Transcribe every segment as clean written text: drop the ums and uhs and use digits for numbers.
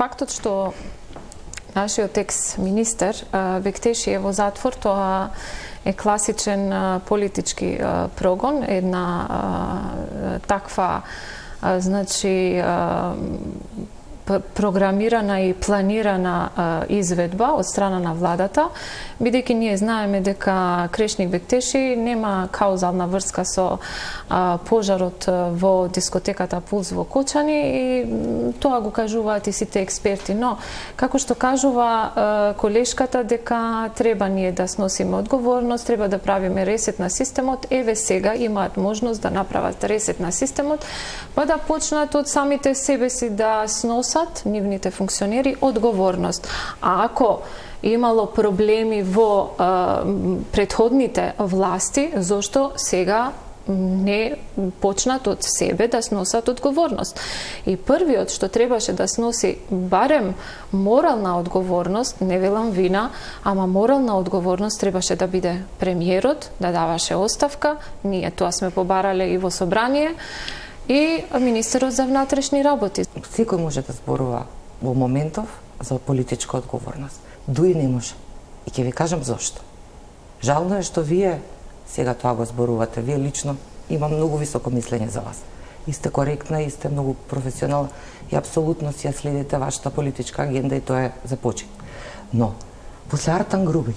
фактот што нашиот екс-министер Бектеши е во затвор, тоа е класичен политички прогон, една таква значи програмирана и планирана изведба од страна на владата, бидејќи ние знаеме дека Крешник Бектеши нема каузална врска со пожарот во дискотеката Пулс во Кочани, и тоа го кажуваат и сите експерти. Но, како што кажува колешката, дека треба ние да сносиме одговорност, треба да правиме ресет на системот, еве сега имаат можност да направат ресет на системот, па да почнат од самите себе си да сносат нивните функционери одговорност. А ако имало проблеми во претходните власти, зошто сега не почнат од себе да сносат одговорност? И првиот што требаше да сноси барем морална одговорност, не велам вина, ама морална одговорност, требаше да биде премиерот, да даваше оставка. Ние тоа сме побарале и во собрание, и министерот за внатрешни работи. Секој може да зборува во моментов за политичка одговорност. Дуи не може. И ќе ви кажам зошто. Жално е што вие сега тоа го зборувате. Вие лично имам многу високо мислење за вас. И сте коректна, и сте многу професионална, и апсолутно си ја следите вашата политичка агенда, и тоа е за почит. Но, после Артан Груби,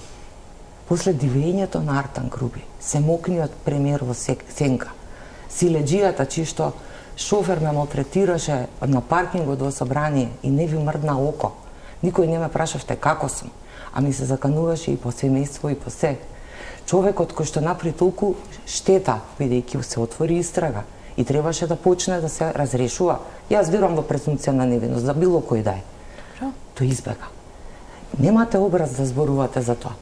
после дивењето на Артан Груби, семокниот премиер во сенка, силеджијата чии што шофер ме малтретираше на паркингот во собрание и не ви мрдна око. Никој не ме прашавте како сум, а ми се закануваше и по семејство и по се. Човекот кој што направи толку штета, бидејќи се отвори истрага и требаше да почне да се разрешува. Јас верувам во презумпција на невиност за било кој да е. Тој избега. Немате образ да зборувате за тоа.